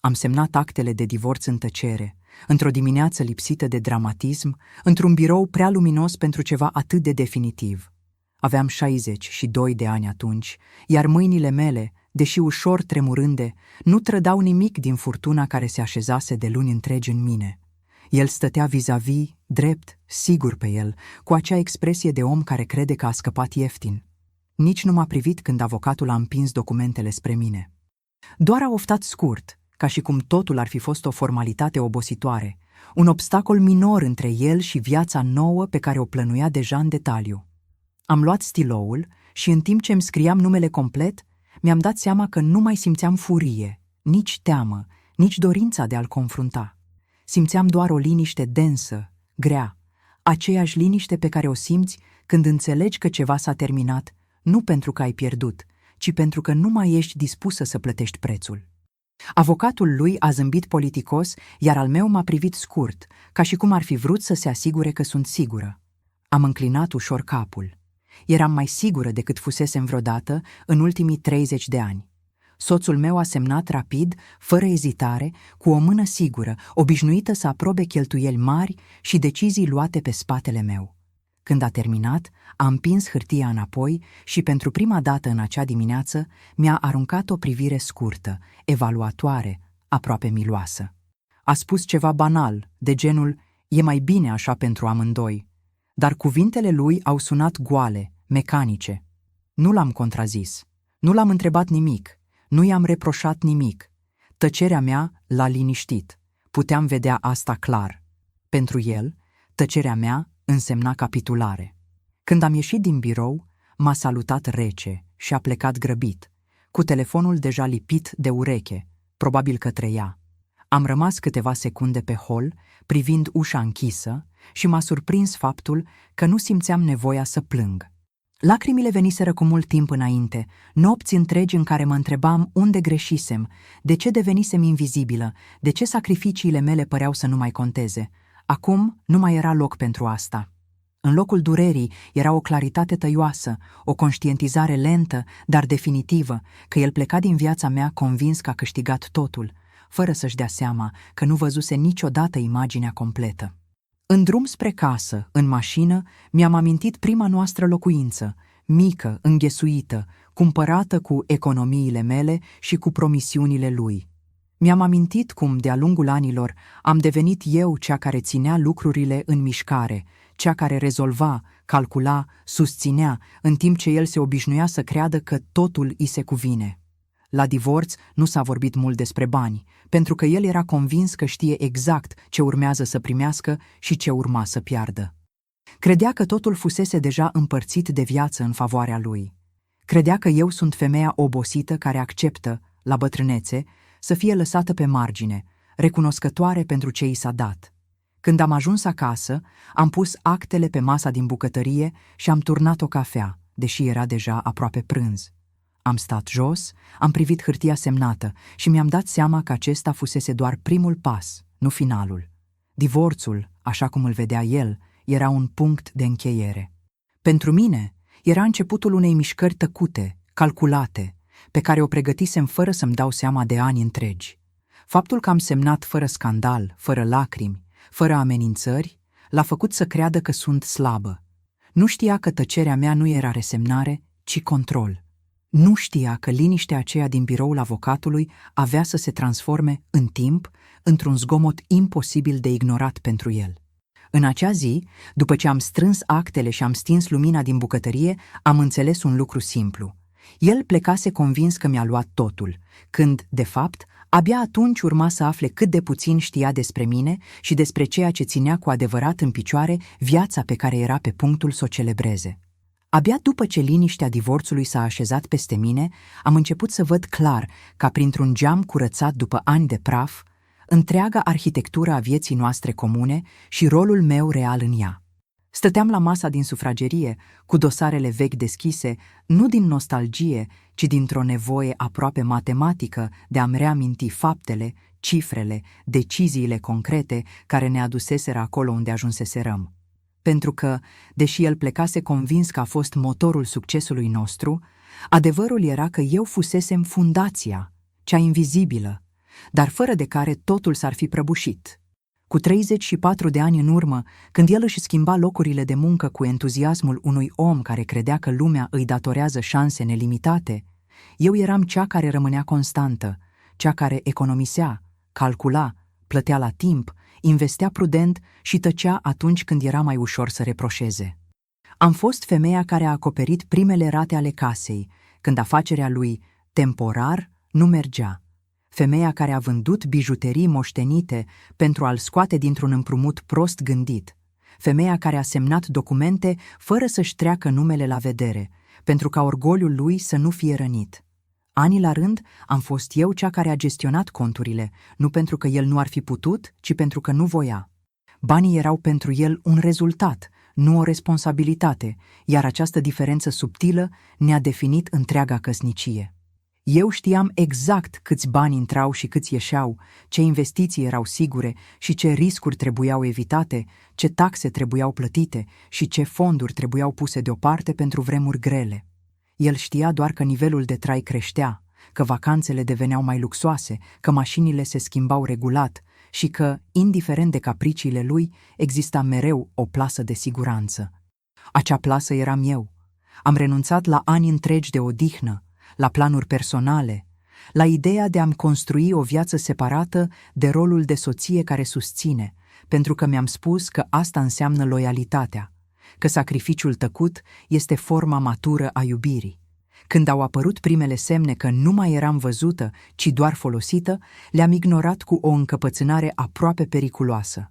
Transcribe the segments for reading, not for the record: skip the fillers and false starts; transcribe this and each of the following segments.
Am semnat actele de divorț în tăcere, într-o dimineață lipsită de dramatism, într-un birou prea luminos pentru ceva atât de definitiv. Aveam 62 de ani atunci, iar mâinile mele, deși ușor tremurânde, nu trădau nimic din furtuna care se așezase de luni întregi în mine. El stătea vis-a-vis, drept, sigur pe el, cu acea expresie de om care crede că a scăpat ieftin. Nici nu m-a privit când avocatul a împins documentele spre mine. Doar a oftat scurt, ca și cum totul ar fi fost o formalitate obositoare, un obstacol minor între el și viața nouă pe care o plănuia deja în detaliu. Am luat stiloul și în timp ce îmi scriam numele complet, mi-am dat seama că nu mai simțeam furie, nici teamă, nici dorința de a-l confrunta. Simțeam doar o liniște densă, grea, aceeași liniște pe care o simți când înțelegi că ceva s-a terminat, nu pentru că ai pierdut, ci pentru că nu mai ești dispusă să plătești prețul. Avocatul lui a zâmbit politicos, iar al meu m-a privit scurt, ca și cum ar fi vrut să se asigure că sunt sigură. Am înclinat ușor capul. Eram mai sigură decât fusesem vreodată în ultimii 30 de ani. Soțul meu a semnat rapid, fără ezitare, cu o mână sigură, obișnuită să aprobe cheltuieli mari și decizii luate pe spatele meu. Când a terminat, a împins hârtia înapoi și pentru prima dată în acea dimineață mi-a aruncat o privire scurtă, evaluatoare, aproape miloasă. A spus ceva banal, de genul, e mai bine așa pentru amândoi, dar cuvintele lui au sunat goale, mecanice. Nu l-am contrazis, nu l-am întrebat nimic, nu i-am reproșat nimic. Tăcerea mea l-a liniștit, puteam vedea asta clar. Pentru el, tăcerea mea însemna capitulare. Când am ieșit din birou, m-a salutat rece și a plecat grăbit, cu telefonul deja lipit de ureche, probabil către ea. Am rămas câteva secunde pe hol, privind ușa închisă, și m-a surprins faptul că nu simțeam nevoia să plâng. Lacrimile veniseră cu mult timp înainte, nopți întregi în care mă întrebam unde greșisem, de ce devenisem invizibilă, de ce sacrificiile mele păreau să nu mai conteze. Acum nu mai era loc pentru asta. În locul durerii era o claritate tăioasă, o conștientizare lentă, dar definitivă, că el pleca din viața mea convins că a câștigat totul, fără să-și dea seama că nu văzuse niciodată imaginea completă. În drum spre casă, în mașină, mi-am amintit prima noastră locuință, mică, înghesuită, cumpărată cu economiile mele și cu promisiunile lui. Mi-am amintit cum, de-a lungul anilor, am devenit eu cea care ținea lucrurile în mișcare, cea care rezolva, calcula, susținea, în timp ce el se obișnuia să creadă că totul îi se cuvine. La divorț nu s-a vorbit mult despre bani, pentru că el era convins că știe exact ce urmează să primească și ce urma să piardă. Credea că totul fusese deja împărțit de viață în favoarea lui. Credea că eu sunt femeia obosită care acceptă, la bătrânețe, să fie lăsată pe margine, recunoscătoare pentru ce i s-a dat. Când am ajuns acasă, am pus actele pe masa din bucătărie și am turnat o cafea, deși era deja aproape prânz. Am stat jos, am privit hârtia semnată și mi-am dat seama că acesta fusese doar primul pas, nu finalul. Divorțul, așa cum îl vedea el, era un punct de încheiere. Pentru mine, era începutul unei mișcări tăcute, calculate, pe care o pregătisem fără să-mi dau seama de ani întregi. Faptul că am semnat fără scandal, fără lacrimi, fără amenințări, l-a făcut să creadă că sunt slabă. Nu știa că tăcerea mea nu era resemnare, ci control. Nu știa că liniștea aceea din biroul avocatului avea să se transforme, în timp, într-un zgomot imposibil de ignorat pentru el. În acea zi, după ce am strâns actele și am stins lumina din bucătărie, am înțeles un lucru simplu. El plecase convins că mi-a luat totul, când, de fapt, abia atunci urma să afle cât de puțin știa despre mine și despre ceea ce ținea cu adevărat în picioare viața pe care era pe punctul să o celebreze. Abia după ce liniștea divorțului s-a așezat peste mine, am început să văd clar, ca printr-un geam curățat după ani de praf, întreaga arhitectură a vieții noastre comune și rolul meu real în ea. Stăteam la masa din sufragerie, cu dosarele vechi deschise, nu din nostalgie, ci dintr-o nevoie aproape matematică de a-mi reaminti faptele, cifrele, deciziile concrete care ne aduseseră acolo unde ajunseserăm. Pentru că, deși el plecase convins că a fost motorul succesului nostru, adevărul era că eu fusesem fundația, cea invizibilă, dar fără de care totul s-ar fi prăbușit. Cu 34 de ani în urmă, când el își schimba locurile de muncă cu entuziasmul unui om care credea că lumea îi datorează șanse nelimitate, eu eram cea care rămânea constantă, cea care economisea, calcula, plătea la timp, investea prudent și tăcea atunci când era mai ușor să reproșeze. Am fost femeia care a acoperit primele rate ale casei, când afacerea lui, temporar, nu mergea. Femeia care a vândut bijuterii moștenite pentru a-l scoate dintr-un împrumut prost gândit. Femeia care a semnat documente fără să-și treacă numele la vedere, pentru ca orgoliul lui să nu fie rănit. Ani la rând am fost eu cea care a gestionat conturile, nu pentru că el nu ar fi putut, ci pentru că nu voia. Banii erau pentru el un rezultat, nu o responsabilitate, iar această diferență subtilă ne-a definit întreaga căsnicie. Eu știam exact câți bani intrau și câți ieșeau, ce investiții erau sigure și ce riscuri trebuiau evitate, ce taxe trebuiau plătite și ce fonduri trebuiau puse deoparte pentru vremuri grele. El știa doar că nivelul de trai creștea, că vacanțele deveneau mai luxoase, că mașinile se schimbau regulat și că, indiferent de capriciile lui, exista mereu o plasă de siguranță. Acea plasă eram eu. Am renunțat la ani întregi de odihnă, la planuri personale, la ideea de a-mi construi o viață separată de rolul de soție care susține, pentru că mi-am spus că asta înseamnă loialitatea, că sacrificiul tăcut este forma matură a iubirii. Când au apărut primele semne că nu mai eram văzută, ci doar folosită, le-am ignorat cu o încăpățânare aproape periculoasă.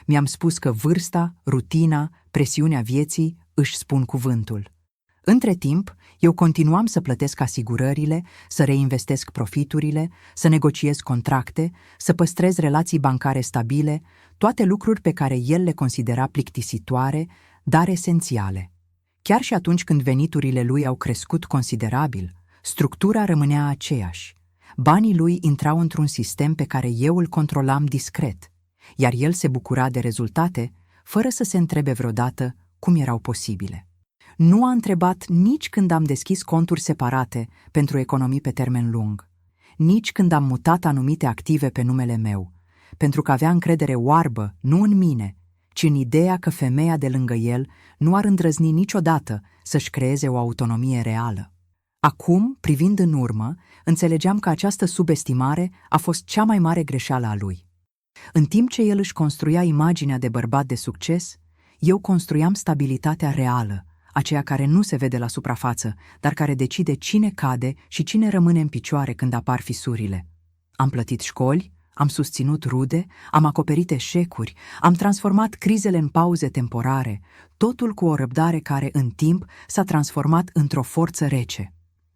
Mi-am spus că vârsta, rutina, presiunea vieții își spun cuvântul. Între timp, eu continuam să plătesc asigurările, să reinvestesc profiturile, să negociez contracte, să păstrez relații bancare stabile, toate lucruri pe care el le considera plictisitoare, dar esențiale. Chiar și atunci când veniturile lui au crescut considerabil, structura rămânea aceeași. Banii lui intrau într-un sistem pe care eu îl controlam discret, iar el se bucura de rezultate, fără să se întrebe vreodată cum erau posibile. Nu a întrebat nici când am deschis conturi separate pentru economii pe termen lung, nici când am mutat anumite active pe numele meu, pentru că avea încredere oarbă, nu în mine, ci în ideea că femeia de lângă el nu ar îndrăzni niciodată să-și creeze o autonomie reală. Acum, privind în urmă, înțelegeam că această subestimare a fost cea mai mare greșeală a lui. În timp ce el își construia imaginea de bărbat de succes, eu construiam stabilitatea reală, aceea care nu se vede la suprafață, dar care decide cine cade și cine rămâne în picioare când apar fisurile. Am plătit școli, am susținut rude, am acoperit eșecuri, am transformat crizele în pauze temporare, totul cu o răbdare care, în timp, s-a transformat într-o forță rece.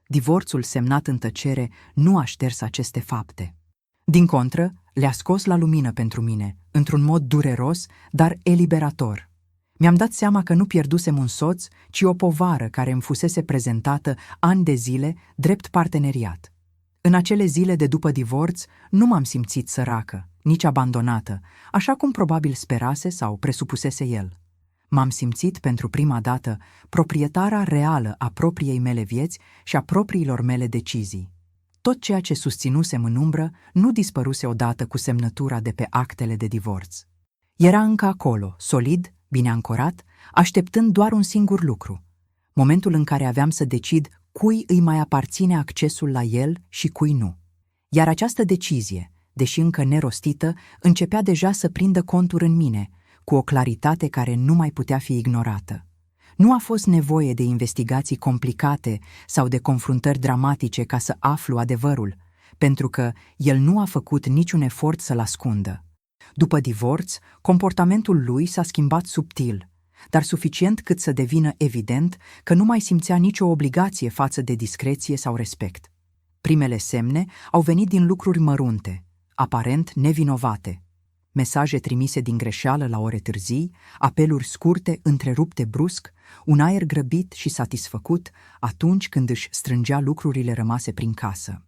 Divorțul semnat în tăcere nu a șters aceste fapte. Din contră, le-a scos la lumină pentru mine, într-un mod dureros, dar eliberator. Mi-am dat seama că nu pierdusem un soț, ci o povară care îmi fusese prezentată ani de zile drept parteneriat. În acele zile de după divorț nu m-am simțit săracă, nici abandonată, așa cum probabil sperase sau presupusese el. M-am simțit pentru prima dată proprietara reală a propriei mele vieți și a propriilor mele decizii. Tot ceea ce susținusem în umbră nu dispăruse odată cu semnătura de pe actele de divorț. Era încă acolo, solid, bine ancorat, așteptând doar un singur lucru, momentul în care aveam să decid cui îi mai aparține accesul la el și cui nu. Iar această decizie, deși încă nerostită, începea deja să prindă contur în mine, cu o claritate care nu mai putea fi ignorată. Nu a fost nevoie de investigații complicate sau de confruntări dramatice ca să aflu adevărul, pentru că el nu a făcut niciun efort să-l ascundă. După divorț, comportamentul lui s-a schimbat subtil, dar suficient cât să devină evident că nu mai simțea nicio obligație față de discreție sau respect. Primele semne au venit din lucruri mărunte, aparent nevinovate. Mesaje trimise din greșeală la ore târzii, apeluri scurte întrerupte brusc, un aer grăbit și satisfăcut atunci când își strângea lucrurile rămase prin casă.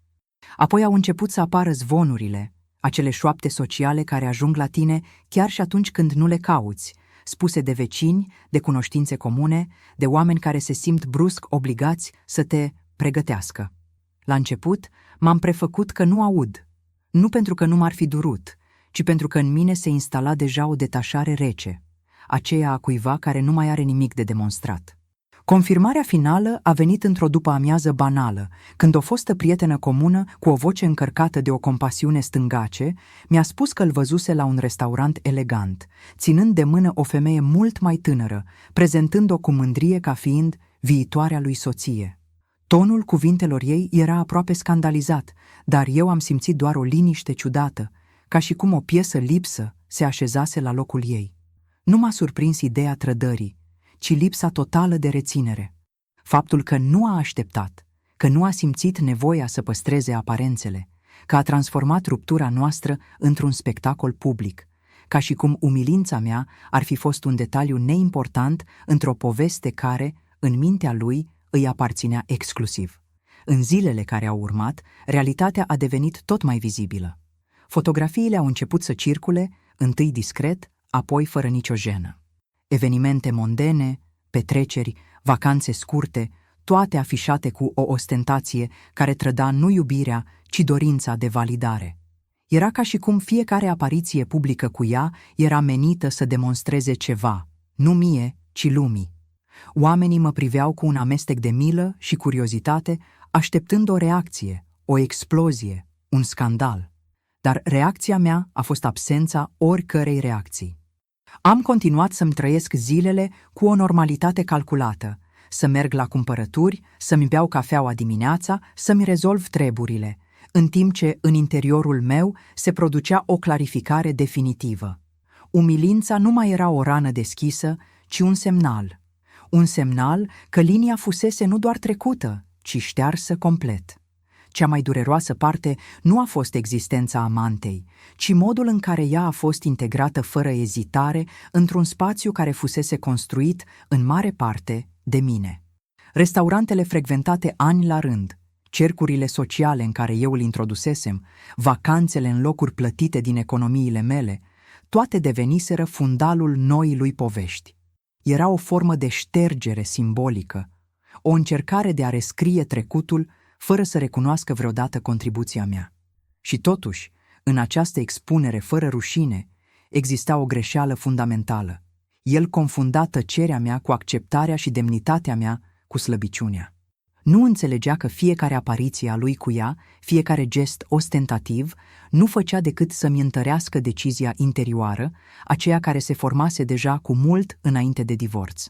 Apoi au început să apară zvonurile, acele șoapte sociale care ajung la tine chiar și atunci când nu le cauți, spuse de vecini, de cunoștințe comune, de oameni care se simt brusc obligați să te pregătească. La început, m-am prefăcut că nu aud. Nu pentru că nu m-ar fi durut, ci pentru că în mine se instala deja o detașare rece, aceea a cuiva care nu mai are nimic de demonstrat. Confirmarea finală a venit într-o după-amiază banală, când o fostă prietenă comună, cu o voce încărcată de o compasiune stângace, mi-a spus că îl văzuse la un restaurant elegant, ținând de mână o femeie mult mai tânără, prezentând-o cu mândrie ca fiind viitoarea lui soție. Tonul cuvintelor ei era aproape scandalizat, dar eu am simțit doar o liniște ciudată, ca și cum o piesă lipsă se așezase la locul ei. Nu m-a surprins ideea trădării, ci lipsa totală de reținere. Faptul că nu a așteptat, că nu a simțit nevoia să păstreze aparențele, că a transformat ruptura noastră într-un spectacol public, ca și cum umilința mea ar fi fost un detaliu neimportant într-o poveste care, în mintea lui, îi aparținea exclusiv. În zilele care au urmat, realitatea a devenit tot mai vizibilă. Fotografiile au început să circule, întâi discret, apoi fără nicio jenă. Evenimente mondene, petreceri, vacanțe scurte, toate afișate cu o ostentație care trăda nu iubirea, ci dorința de validare. Era ca și cum fiecare apariție publică cu ea era menită să demonstreze ceva, nu mie, ci lumii. Oamenii mă priveau cu un amestec de milă și curiozitate, așteptând o reacție, o explozie, un scandal. Dar reacția mea a fost absența oricărei reacții. Am continuat să-mi trăiesc zilele cu o normalitate calculată, să merg la cumpărături, să-mi beau cafeaua dimineața, să-mi rezolv treburile, în timp ce în interiorul meu se producea o clarificare definitivă. Umilința nu mai era o rană deschisă, ci un semnal. Un semnal că linia fusese nu doar trecută, ci ștearsă complet. Cea mai dureroasă parte nu a fost existența amantei, ci modul în care ea a fost integrată fără ezitare într-un spațiu care fusese construit, în mare parte, de mine. Restaurantele frecventate ani la rând, cercurile sociale în care eu îl introdusesem, vacanțele în locuri plătite din economiile mele, toate deveniseră fundalul noii lui povești. Era o formă de ștergere simbolică, o încercare de a rescrie trecutul fără să recunoască vreodată contribuția mea. Și totuși, în această expunere fără rușine, exista o greșeală fundamentală. El confunda tăcerea mea cu acceptarea și demnitatea mea cu slăbiciunea. Nu înțelegea că fiecare apariție a lui cu ea, fiecare gest ostentativ, nu făcea decât să-mi întărească decizia interioară, aceea care se formase deja cu mult înainte de divorț.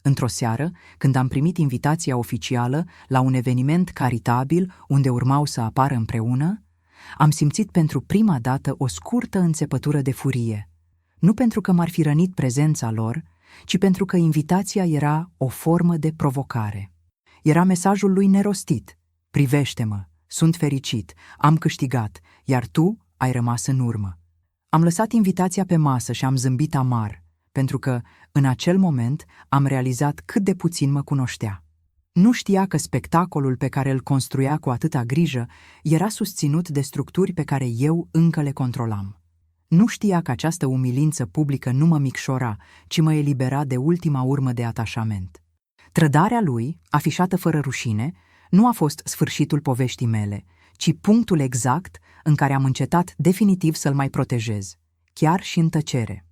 Într-o seară, când am primit invitația oficială la un eveniment caritabil unde urmau să apară împreună, am simțit pentru prima dată o scurtă înțepătură de furie. Nu pentru că m-ar fi rănit prezența lor, ci pentru că invitația era o formă de provocare. Era mesajul lui nerostit: privește-mă, sunt fericit, am câștigat, iar tu ai rămas în urmă. Am lăsat invitația pe masă și am zâmbit amar, pentru că, în acel moment, am realizat cât de puțin mă cunoștea. Nu știa că spectacolul pe care îl construia cu atâta grijă era susținut de structuri pe care eu încă le controlam. Nu știa că această umilință publică nu mă micșora, ci mă elibera de ultima urmă de atașament. Trădarea lui, afișată fără rușine, nu a fost sfârșitul poveștii mele, ci punctul exact în care am încetat definitiv să-l mai protejez, chiar și în tăcere.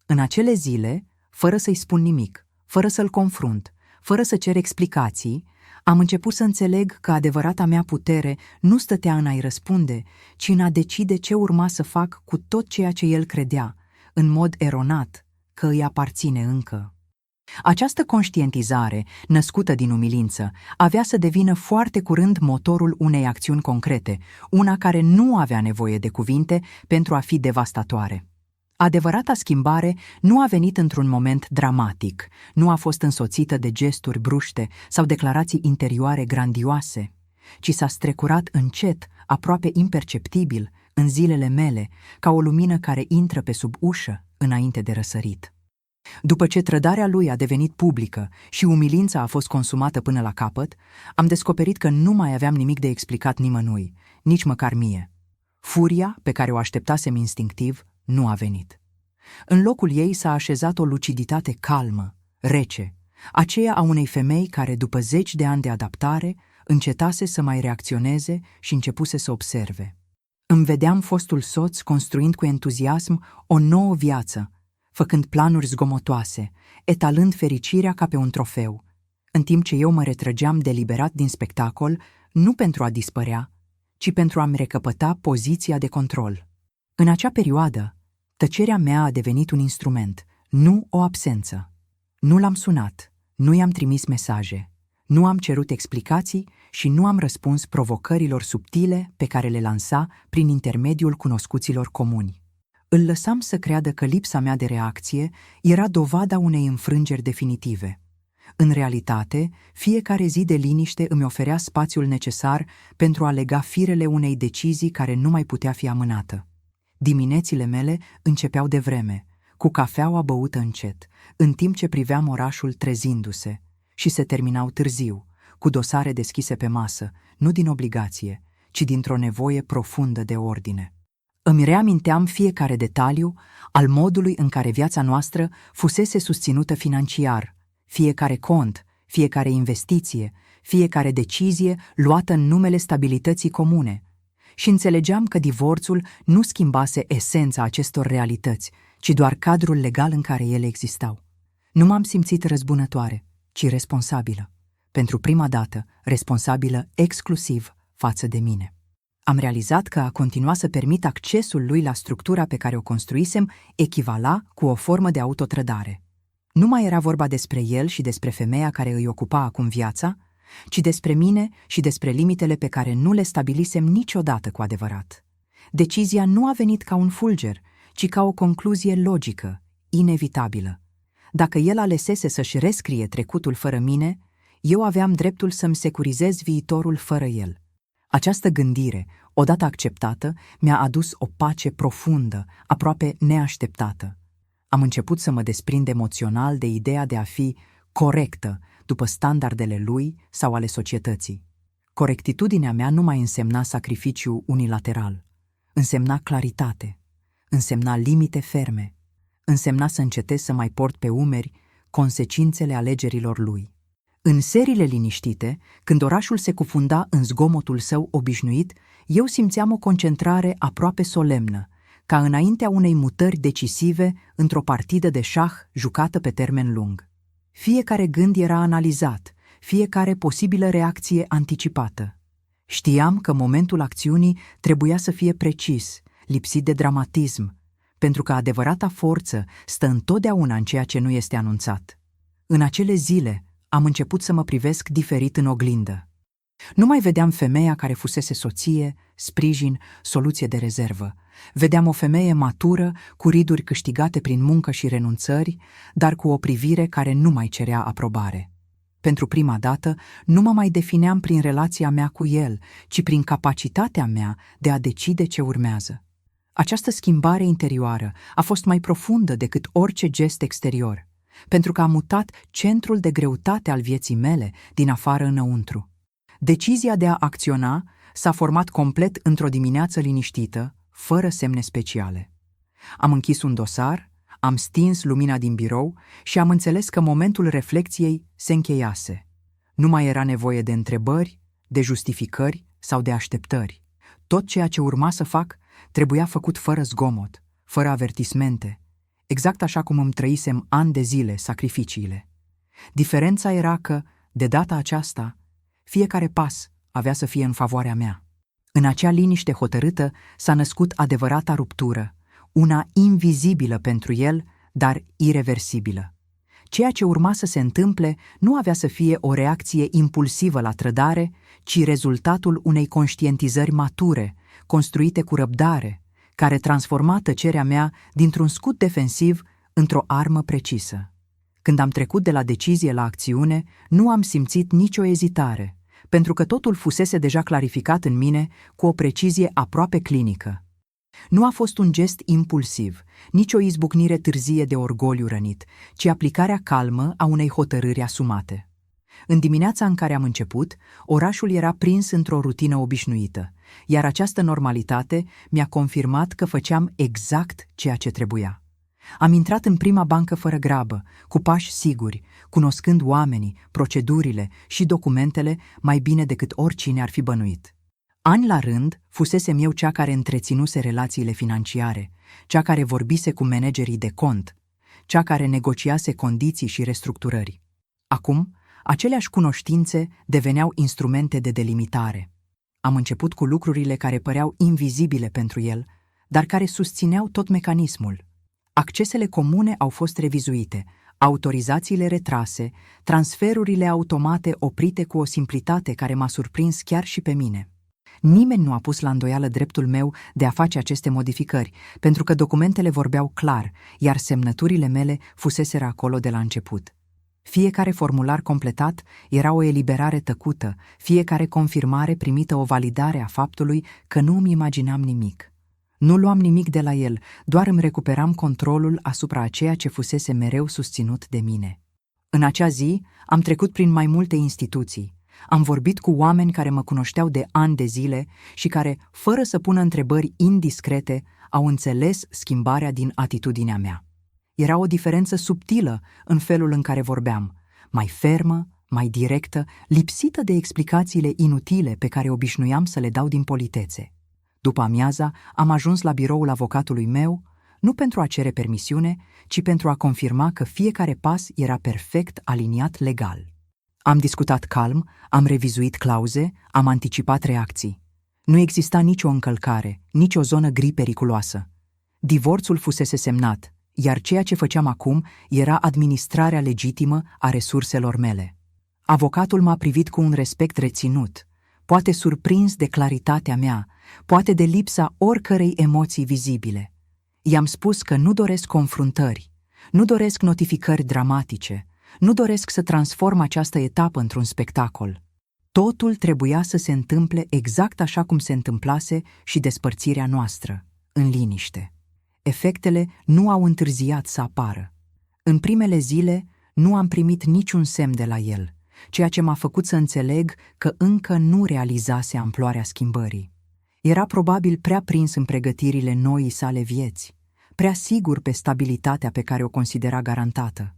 În acele zile, fără să-i spun nimic, fără să-l confrunt, fără să cer explicații, am început să înțeleg că adevărata mea putere nu stătea în a-i răspunde, ci în a decide ce urma să fac cu tot ceea ce el credea, în mod eronat, că îi aparține încă. Această conștientizare, născută din umilință, avea să devină foarte curând motorul unei acțiuni concrete, una care nu avea nevoie de cuvinte pentru a fi devastatoare. Adevărata schimbare nu a venit într-un moment dramatic, nu a fost însoțită de gesturi bruște sau declarații interioare grandioase, ci s-a strecurat încet, aproape imperceptibil, în zilele mele, ca o lumină care intră pe sub ușă înainte de răsărit. După ce trădarea lui a devenit publică și umilința a fost consumată până la capăt, am descoperit că nu mai aveam nimic de explicat nimănui, nici măcar mie. Furia, pe care o așteptasem instinctiv, nu a venit. În locul ei s-a așezat o luciditate calmă, rece, aceea a unei femei care, după 10 de ani de adaptare, încetase să mai reacționeze și începuse să observe. Îmi vedeam fostul soț construind cu entuziasm o nouă viață, făcând planuri zgomotoase, etalând fericirea ca pe un trofeu, în timp ce eu mă retrăgeam deliberat din spectacol, nu pentru a dispărea, ci pentru a-mi recăpăta poziția de control. În acea perioadă, tăcerea mea a devenit un instrument, nu o absență. Nu l-am sunat, nu i-am trimis mesaje, nu am cerut explicații și nu am răspuns provocărilor subtile pe care le lansa prin intermediul cunoscuților comuni. Îl lăsam să creadă că lipsa mea de reacție era dovada unei înfrângeri definitive. În realitate, fiecare zi de liniște îmi oferea spațiul necesar pentru a lega firele unei decizii care nu mai putea fi amânată. Diminețile mele începeau devreme, cu cafeaua băută încet, în timp ce priveam orașul trezindu-se, și se terminau târziu, cu dosare deschise pe masă, nu din obligație, ci dintr-o nevoie profundă de ordine. Îmi reaminteam fiecare detaliu al modului în care viața noastră fusese susținută financiar, fiecare cont, fiecare investiție, fiecare decizie luată în numele stabilității comune. Și înțelegeam că divorțul nu schimbase esența acestor realități, ci doar cadrul legal în care ele existau. Nu m-am simțit răzbunătoare, ci responsabilă. Pentru prima dată, responsabilă exclusiv față de mine. Am realizat că a continua să permit accesul lui la structura pe care o construisem echivala cu o formă de autotrădare. Nu mai era vorba despre el și despre femeia care îi ocupa acum viața, ci despre mine și despre limitele pe care nu le stabilisem niciodată cu adevărat. Decizia nu a venit ca un fulger, ci ca o concluzie logică, inevitabilă. Dacă el alesese să-și rescrie trecutul fără mine, eu aveam dreptul să-mi securizez viitorul fără el. Această gândire, odată acceptată, mi-a adus o pace profundă, aproape neașteptată. Am început să mă desprind emoțional de ideea de a fi corectă după standardele lui sau ale societății. Corectitudinea mea nu mai însemna sacrificiu unilateral. Însemna claritate, însemna limite ferme, însemna să încetez să mai port pe umeri consecințele alegerilor lui. În serile liniștite, când orașul se cufunda în zgomotul său obișnuit, eu simțeam o concentrare aproape solemnă, ca înaintea unei mutări decisive într-o partidă de șah jucată pe termen lung. Fiecare gând era analizat, fiecare posibilă reacție anticipată. Știam că momentul acțiunii trebuia să fie precis, lipsit de dramatism, pentru că adevărata forță stă întotdeauna în ceea ce nu este anunțat. În acele zile am început să mă privesc diferit în oglindă. Nu mai vedeam femeia care fusese soție, sprijin, soluție de rezervă. Vedeam o femeie matură, cu riduri câștigate prin muncă și renunțări, dar cu o privire care nu mai cerea aprobare. Pentru prima dată, nu mă mai defineam prin relația mea cu el, ci prin capacitatea mea de a decide ce urmează. Această schimbare interioară a fost mai profundă decât orice gest exterior, pentru că a mutat centrul de greutate al vieții mele din afară înăuntru. Decizia de a acționa s-a format complet într-o dimineață liniștită, fără semne speciale. Am închis un dosar, am stins lumina din birou și am înțeles că momentul reflecției se încheiase. Nu mai era nevoie de întrebări, de justificări sau de așteptări. Tot ceea ce urma să fac trebuia făcut fără zgomot, fără avertismente, exact așa cum îmi trăisem ani de zile sacrificiile. Diferența era că, de data aceasta, fiecare pas avea să fie în favoarea mea. În acea liniște hotărâtă s-a născut adevărata ruptură, una invizibilă pentru el, dar ireversibilă. Ceea ce urma să se întâmple nu avea să fie o reacție impulsivă la trădare, ci rezultatul unei conștientizări mature, construite cu răbdare, care transforma tăcerea mea dintr-un scut defensiv într-o armă precisă. Când am trecut de la decizie la acțiune, nu am simțit nicio ezitare, pentru că totul fusese deja clarificat în mine cu o precizie aproape clinică. Nu a fost un gest impulsiv, nici o izbucnire târzie de orgoliu rănit, ci aplicarea calmă a unei hotărâri asumate. În dimineața în care am început, orașul era prins într-o rutină obișnuită, iar această normalitate mi-a confirmat că făceam exact ceea ce trebuia. Am intrat în prima bancă fără grabă, cu pași siguri, cunoscând oamenii, procedurile și documentele mai bine decât oricine ar fi bănuit. Ani la rând, fusesem eu cea care întreținuse relațiile financiare, cea care vorbise cu managerii de cont, cea care negociase condiții și restructurări. Acum, aceleași cunoștințe deveneau instrumente de delimitare. Am început cu lucrurile care păreau invizibile pentru el, dar care susțineau tot mecanismul. Accesele comune au fost revizuite, autorizațiile retrase, transferurile automate oprite cu o simplitate care m-a surprins chiar și pe mine. Nimeni nu a pus la îndoială dreptul meu de a face aceste modificări, pentru că documentele vorbeau clar, iar semnăturile mele fuseseră acolo de la început. Fiecare formular completat era o eliberare tăcută, fiecare confirmare primită o validare a faptului că nu îmi imaginam nimic. Nu luam nimic de la el, doar îmi recuperam controlul asupra a ceea ce fusese mereu susținut de mine. În acea zi am trecut prin mai multe instituții. Am vorbit cu oameni care mă cunoșteau de ani de zile și care, fără să pună întrebări indiscrete, au înțeles schimbarea din atitudinea mea. Era o diferență subtilă în felul în care vorbeam, mai fermă, mai directă, lipsită de explicațiile inutile pe care obișnuiam să le dau din politețe. După amiaza, am ajuns la biroul avocatului meu, nu pentru a cere permisiune, ci pentru a confirma că fiecare pas era perfect aliniat legal. Am discutat calm, am revizuit clauze, am anticipat reacții. Nu exista nicio încălcare, nicio zonă gri periculoasă. Divorțul fusese semnat, iar ceea ce făceam acum era administrarea legitimă a resurselor mele. Avocatul m-a privit cu un respect reținut, poate surprins de claritatea mea, poate de lipsa oricărei emoții vizibile. I-am spus că nu doresc confruntări, nu doresc notificări dramatice, nu doresc să transform această etapă într-un spectacol. Totul trebuia să se întâmple exact așa cum se întâmplase și despărțirea noastră, în liniște. Efectele nu au întârziat să apară. În primele zile nu am primit niciun semn de la el, ceea ce m-a făcut să înțeleg că încă nu realizase amploarea schimbării. Era probabil prea prins în pregătirile noii sale vieți, prea sigur pe stabilitatea pe care o considera garantată.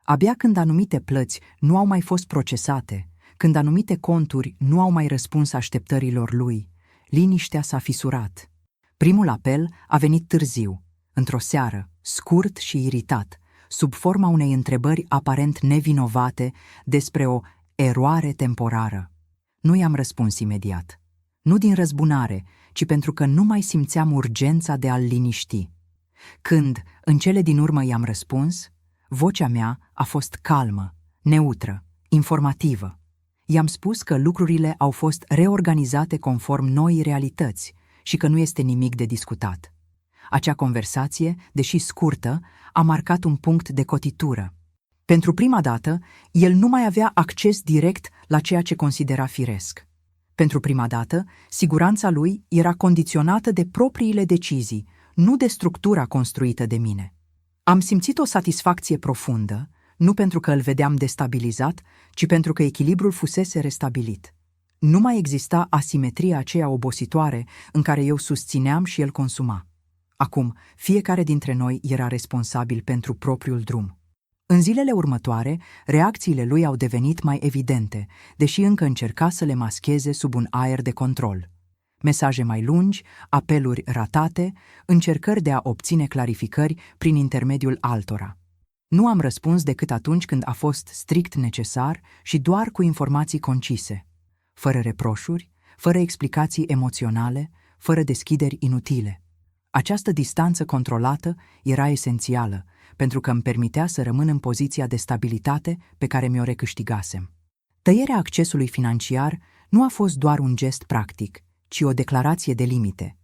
Abia când anumite plăți nu au mai fost procesate, când anumite conturi nu au mai răspuns așteptărilor lui, liniștea s-a fisurat. Primul apel a venit târziu, într-o seară, scurt și iritat, sub forma unei întrebări aparent nevinovate despre o eroare temporară. Nu i-am răspuns imediat. Nu din răzbunare, ci pentru că nu mai simțeam urgența de a-l liniști. Când, în cele din urmă i-am răspuns, vocea mea a fost calmă, neutră, informativă. I-am spus că lucrurile au fost reorganizate conform noii realități și că nu este nimic de discutat. Acea conversație, deși scurtă, a marcat un punct de cotitură. Pentru prima dată, el nu mai avea acces direct la ceea ce considera firesc. Pentru prima dată, siguranța lui era condiționată de propriile decizii, nu de structura construită de mine. Am simțit o satisfacție profundă, nu pentru că îl vedeam destabilizat, ci pentru că echilibrul fusese restabilit. Nu mai exista asimetria aceea obositoare în care eu susțineam și el consuma. Acum, fiecare dintre noi era responsabil pentru propriul drum. În zilele următoare, reacțiile lui au devenit mai evidente, deși încă încerca să le mascheze sub un aer de control. Mesaje mai lungi, apeluri ratate, încercări de a obține clarificări prin intermediul altora. Nu am răspuns decât atunci când a fost strict necesar și doar cu informații concise, fără reproșuri, fără explicații emoționale, fără deschideri inutile. Această distanță controlată era esențială, pentru că îmi permitea să rămân în poziția de stabilitate pe care mi-o recâștigasem. Tăierea accesului financiar nu a fost doar un gest practic, ci o declarație de limite,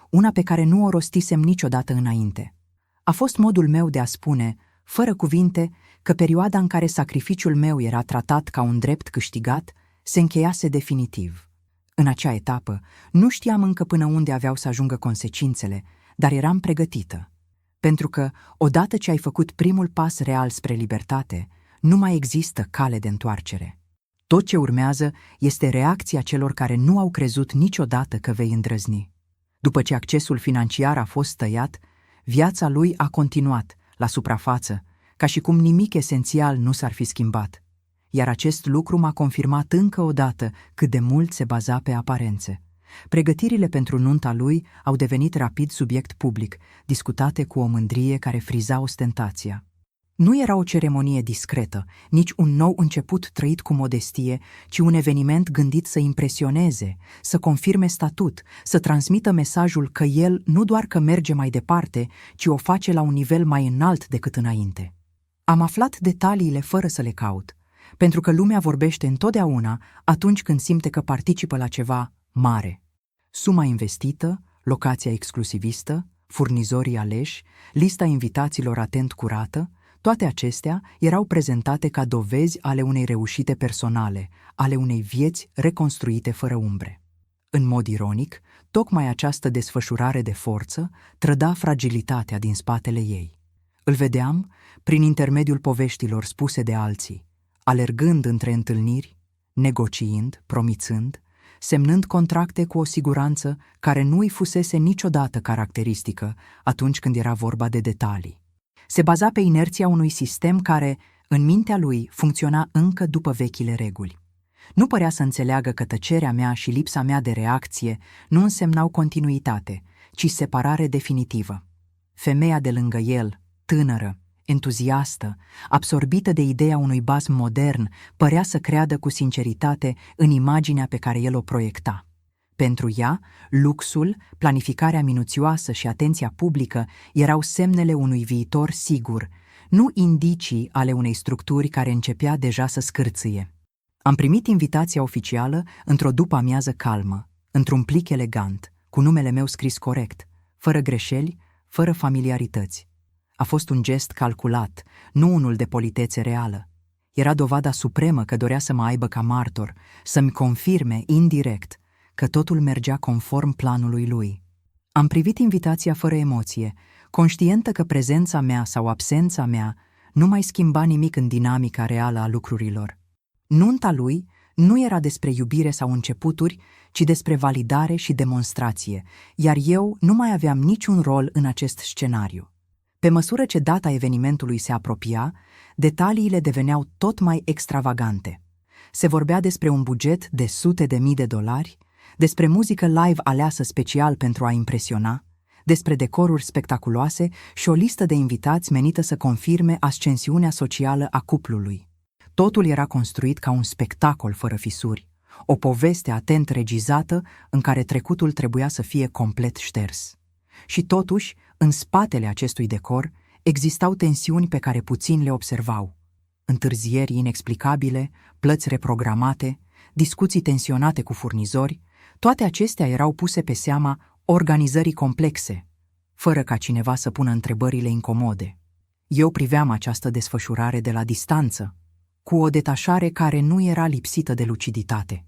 una pe care nu o rostisem niciodată înainte. A fost modul meu de a spune, fără cuvinte, că perioada în care sacrificiul meu era tratat ca un drept câștigat se încheiase definitiv. În acea etapă, nu știam încă până unde aveau să ajungă consecințele, dar eram pregătită. Pentru că, odată ce ai făcut primul pas real spre libertate, nu mai există cale de întoarcere. Tot ce urmează este reacția celor care nu au crezut niciodată că vei îndrăzni. După ce accesul financiar a fost tăiat, viața lui a continuat, la suprafață, ca și cum nimic esențial nu s-ar fi schimbat. Iar acest lucru m-a confirmat încă o dată cât de mult se baza pe aparențe, Pregătirile pentru nunta lui au devenit rapid subiect public, discutate cu o mândrie care friza ostentația. Nu era o ceremonie discretă, nici un nou început trăit cu modestie, ci un eveniment gândit să impresioneze, să confirme statut, să transmită mesajul că el nu doar că merge mai departe, ci o face la un nivel mai înalt decât înainte. Am aflat detaliile fără să le caut, pentru că lumea vorbește întotdeauna atunci când simte că participă la ceva mare. Suma investită, locația exclusivistă, furnizorii aleși, lista invitaților atent curată, toate acestea erau prezentate ca dovezi ale unei reușite personale, ale unei vieți reconstruite fără umbre. În mod ironic, tocmai această desfășurare de forță trăda fragilitatea din spatele ei. Îl vedeam prin intermediul poveștilor spuse de alții, alergând între întâlniri, negociind, promițând, semnând contracte cu o siguranță care nu îi fusese niciodată caracteristică atunci când era vorba de detalii. Se baza pe inerția unui sistem care, în mintea lui, funcționa încă după vechile reguli. Nu părea să înțeleagă că tăcerea mea și lipsa mea de reacție nu însemnau continuitate, ci separare definitivă. Femeia de lângă el, tânără, entuziastă, absorbită de ideea unui basm modern, părea să creadă cu sinceritate în imaginea pe care el o proiecta. Pentru ea, luxul, planificarea minuțioasă și atenția publică erau semnele unui viitor sigur, nu indicii ale unei structuri care începea deja să scârțâie. Am primit invitația oficială într-o după-amiază calmă, într-un plic elegant, cu numele meu scris corect, fără greșeli, fără familiarități. A fost un gest calculat, nu unul de politețe reală. Era dovada supremă că dorea să mă aibă ca martor, să-mi confirme, indirect, că totul mergea conform planului lui. Am privit invitația fără emoție, conștientă că prezența mea sau absența mea nu mai schimba nimic în dinamica reală a lucrurilor. Nunta lui nu era despre iubire sau începuturi, ci despre validare și demonstrație, iar eu nu mai aveam niciun rol în acest scenariu. Pe măsură ce data evenimentului se apropia, detaliile deveneau tot mai extravagante. Se vorbea despre un buget de sute de mii de dolari, despre muzică live aleasă special pentru a impresiona, despre decoruri spectaculoase și o listă de invitați menită să confirme ascensiunea socială a cuplului. Totul era construit ca un spectacol fără fisuri, o poveste atent regizată în care trecutul trebuia să fie complet șters. Și totuși, în spatele acestui decor, existau tensiuni pe care puțini le observau. Întârzieri inexplicabile, plăți reprogramate, discuții tensionate cu furnizori, toate acestea erau puse pe seama organizării complexe, fără ca cineva să pună întrebările incomode. Eu priveam această desfășurare de la distanță, cu o detașare care nu era lipsită de luciditate.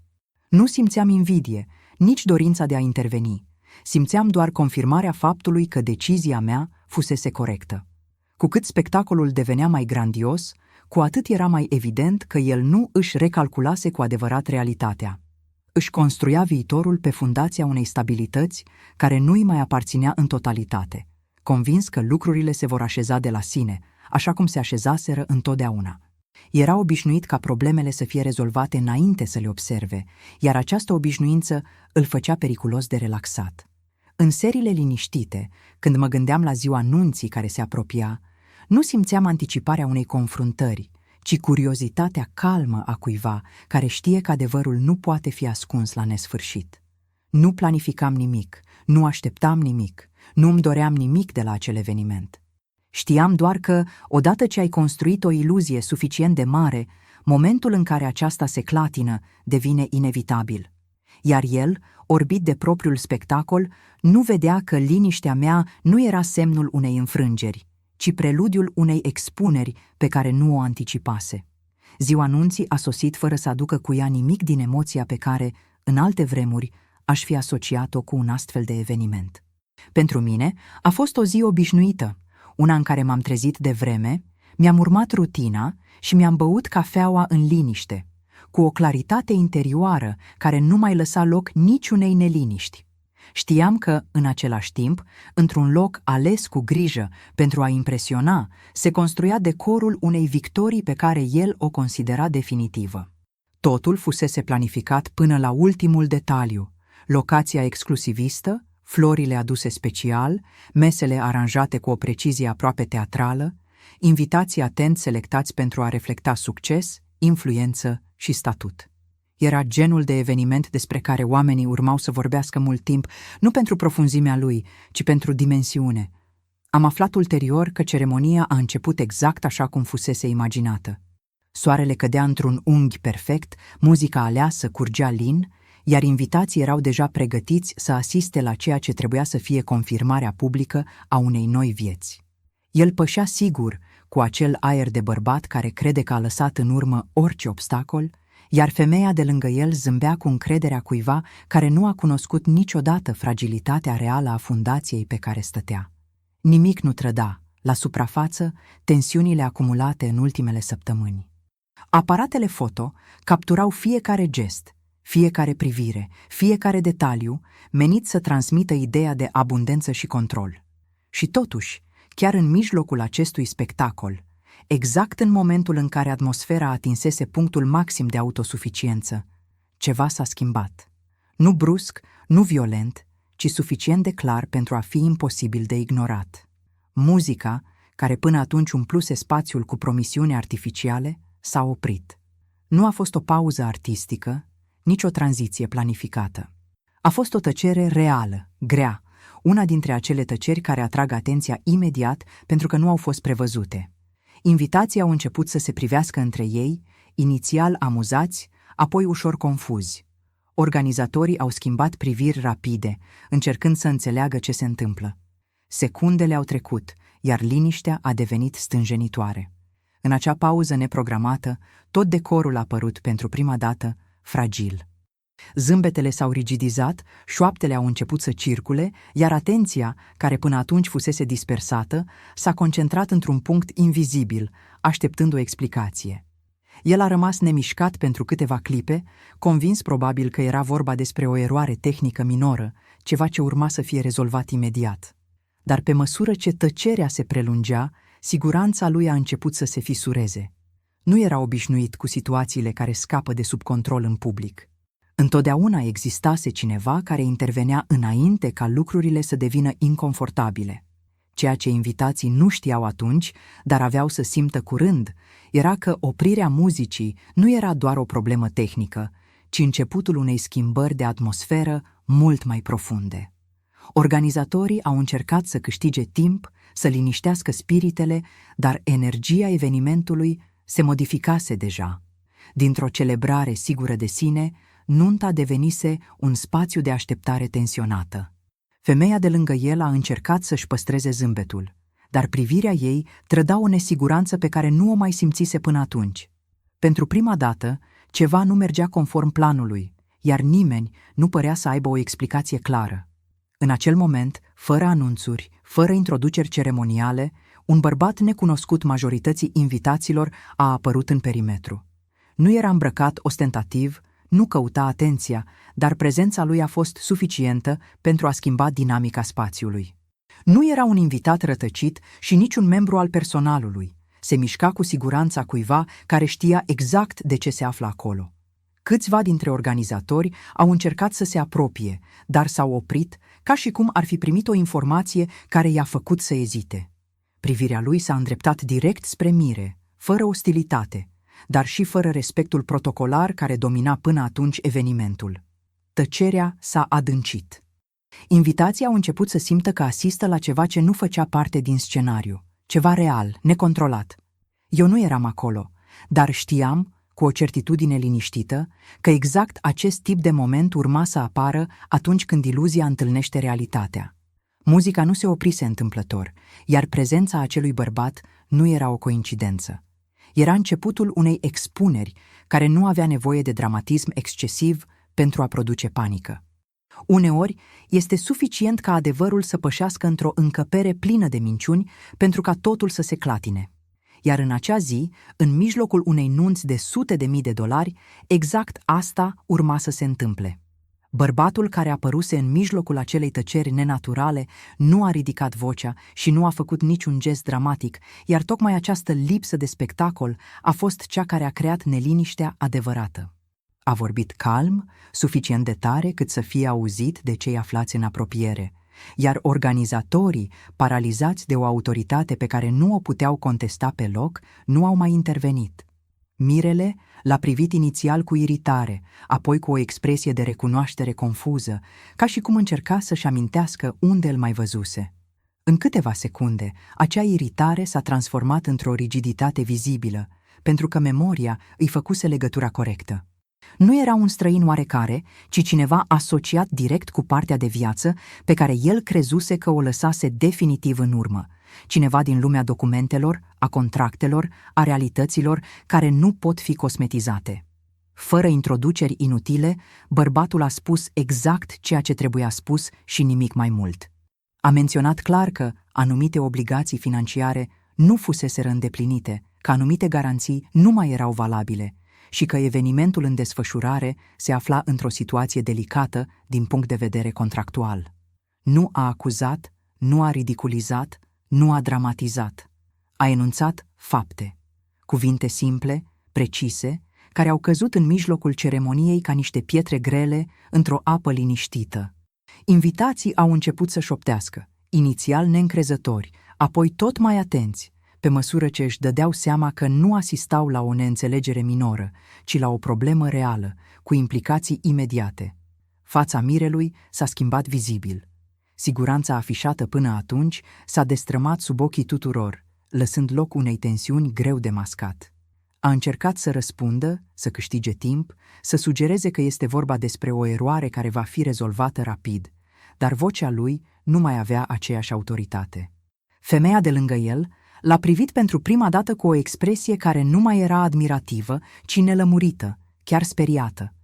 Nu simțeam invidie, nici dorința de a interveni. Simțeam doar confirmarea faptului că decizia mea fusese corectă. Cu cât spectacolul devenea mai grandios, cu atât era mai evident că el nu își recalculase cu adevărat realitatea. Își construia viitorul pe fundația unei stabilități care nu îi mai aparținea în totalitate, convins că lucrurile se vor așeza de la sine, așa cum se așezaseră întotdeauna. Era obișnuit ca problemele să fie rezolvate înainte să le observe, iar această obișnuință îl făcea periculos de relaxat. În serile liniștite, când mă gândeam la ziua nunții care se apropia, nu simțeam anticiparea unei confruntări, ci curiozitatea calmă a cuiva care știe că adevărul nu poate fi ascuns la nesfârșit. Nu planificam nimic, nu așteptam nimic, nu îmi doream nimic de la acel eveniment. Știam doar că, odată ce ai construit o iluzie suficient de mare, momentul în care aceasta se clatină devine inevitabil. Iar el, orbit de propriul spectacol, nu vedea că liniștea mea nu era semnul unei înfrângeri, ci preludiul unei expuneri pe care nu o anticipase. Ziua nunții a sosit fără să aducă cu ea nimic din emoția pe care, în alte vremuri, aș fi asociat-o cu un astfel de eveniment. Pentru mine a fost o zi obișnuită, una în care m-am trezit de vreme, mi-am urmat rutina și mi-am băut cafeaua în liniște, cu o claritate interioară care nu mai lăsa loc niciunei neliniști. Știam că, în același timp, într-un loc ales cu grijă pentru a impresiona, se construia decorul unei victorii pe care el o considera definitivă. Totul fusese planificat până la ultimul detaliu, locația exclusivistă, florile aduse special, mesele aranjate cu o precizie aproape teatrală, invitații atent selectați pentru a reflecta succes, influență și statut. Era genul de eveniment despre care oamenii urmau să vorbească mult timp, nu pentru profunzimea lui, ci pentru dimensiune. Am aflat ulterior că ceremonia a început exact așa cum fusese imaginată. Soarele cădea într-un unghi perfect, muzica aleasă curgea lin, iar invitații erau deja pregătiți să asiste la ceea ce trebuia să fie confirmarea publică a unei noi vieți. El pășea sigur, cu acel aer de bărbat care crede că a lăsat în urmă orice obstacol, iar femeia de lângă el zâmbea cu încrederea cuiva care nu a cunoscut niciodată fragilitatea reală a fundației pe care stătea. Nimic nu trăda, la suprafață, tensiunile acumulate în ultimele săptămâni. Aparatele foto capturau fiecare gest, fiecare privire, fiecare detaliu, menit să transmită ideea de abundență și control. Și totuși, chiar în mijlocul acestui spectacol, exact în momentul în care atmosfera atinsese punctul maxim de autosuficiență, ceva s-a schimbat. Nu brusc, nu violent, ci suficient de clar pentru a fi imposibil de ignorat. Muzica, care până atunci umpluse spațiul cu promisiuni artificiale, s-a oprit. Nu a fost o pauză artistică, nici o tranziție planificată. A fost o tăcere reală, grea, una dintre acele tăceri care atrag atenția imediat pentru că nu au fost prevăzute. Invitații au început să se privească între ei, inițial amuzați, apoi ușor confuzi. Organizatorii au schimbat priviri rapide, încercând să înțeleagă ce se întâmplă. Secundele au trecut, iar liniștea a devenit stânjenitoare. În acea pauză neprogramată, tot decorul a părut pentru prima dată fragil. Zâmbetele s-au rigidizat, șoaptele au început să circule, iar atenția, care până atunci fusese dispersată, s-a concentrat într-un punct invizibil, așteptând o explicație. El a rămas nemișcat pentru câteva clipe, convins probabil că era vorba despre o eroare tehnică minoră, ceva ce urma să fie rezolvat imediat. Dar pe măsură ce tăcerea se prelungea, siguranța lui a început să se fisureze. Nu era obișnuit cu situațiile care scapă de sub control în public. Întotdeauna existase cineva care intervenea înainte ca lucrurile să devină inconfortabile. Ceea ce invitații nu știau atunci, dar aveau să simtă curând, era că oprirea muzicii nu era doar o problemă tehnică, ci începutul unei schimbări de atmosferă mult mai profunde. Organizatorii au încercat să câștige timp, să liniștească spiritele, dar energia evenimentului se modificase deja. Dintr-o celebrare sigură de sine, nunta devenise un spațiu de așteptare tensionată. Femeia de lângă el a încercat să-și păstreze zâmbetul, dar privirea ei trăda o nesiguranță pe care nu o mai simțise până atunci. Pentru prima dată, ceva nu mergea conform planului, iar nimeni nu părea să aibă o explicație clară. În acel moment, fără anunțuri, fără introduceri ceremoniale, un bărbat necunoscut majorității invitaților a apărut în perimetru. Nu era îmbrăcat ostentativ, nu căuta atenția, dar prezența lui a fost suficientă pentru a schimba dinamica spațiului. Nu era un invitat rătăcit și nici un membru al personalului. Se mișca cu siguranța cuiva care știa exact de ce se află acolo. Câțiva dintre organizatori au încercat să se apropie, dar s-au oprit, ca și cum ar fi primit o informație care i-a făcut să ezite. Privirea lui s-a îndreptat direct spre Mire, fără ostilitate, dar și fără respectul protocolar care domina până atunci evenimentul. Tăcerea s-a adâncit. Invitații au început să simtă că asistă la ceva ce nu făcea parte din scenariu, ceva real, necontrolat. Eu nu eram acolo, dar știam, cu o certitudine liniștită, că exact acest tip de moment urma să apară atunci când iluzia întâlnește realitatea. Muzica nu se oprise întâmplător, iar prezența acelui bărbat nu era o coincidență. Era începutul unei expuneri care nu avea nevoie de dramatism excesiv pentru a produce panică. Uneori, este suficient ca adevărul să pășească într-o încăpere plină de minciuni pentru ca totul să se clatine. Iar în acea zi, în mijlocul unei nunți de sute de mii de dolari, exact asta urma să se întâmple. Bărbatul care apăruse în mijlocul acelei tăceri nenaturale nu a ridicat vocea și nu a făcut niciun gest dramatic, iar tocmai această lipsă de spectacol a fost cea care a creat neliniștea adevărată. A vorbit calm, suficient de tare cât să fie auzit de cei aflați în apropiere, iar organizatorii, paralizați de o autoritate pe care nu o puteau contesta pe loc, nu au mai intervenit. Mirele l-a privit inițial cu iritare, apoi cu o expresie de recunoaștere confuză, ca și cum încerca să-și amintească unde îl mai văzuse. În câteva secunde, acea iritare s-a transformat într-o rigiditate vizibilă, pentru că memoria îi făcuse legătura corectă. Nu era un străin oarecare, ci cineva asociat direct cu partea de viață pe care el crezuse că o lăsase definitiv în urmă, cineva din lumea documentelor, a contractelor, a realităților care nu pot fi cosmetizate. Fără introduceri inutile, bărbatul a spus exact ceea ce trebuia spus și nimic mai mult. A menționat clar că anumite obligații financiare nu fuseseră îndeplinite, că anumite garanții nu mai erau valabile și că evenimentul în desfășurare se afla într-o situație delicată din punct de vedere contractual. Nu a acuzat, nu a ridiculizat, nu a dramatizat. A enunțat fapte, cuvinte simple, precise, care au căzut în mijlocul ceremoniei ca niște pietre grele într-o apă liniștită. Invitații au început să șoptească, inițial neîncrezători, apoi tot mai atenți, pe măsură ce își dădeau seama că nu asistau la o neînțelegere minoră, ci la o problemă reală, cu implicații imediate. Fața mirelui s-a schimbat vizibil. Siguranța afișată până atunci s-a destrămat sub ochii tuturor, lăsând loc unei tensiuni greu de mascat. A încercat să răspundă, să câștige timp, să sugereze că este vorba despre o eroare care va fi rezolvată rapid, dar vocea lui nu mai avea aceeași autoritate. Femeia de lângă el l-a privit pentru prima dată cu o expresie care nu mai era admirativă, ci nelămurită, chiar speriată.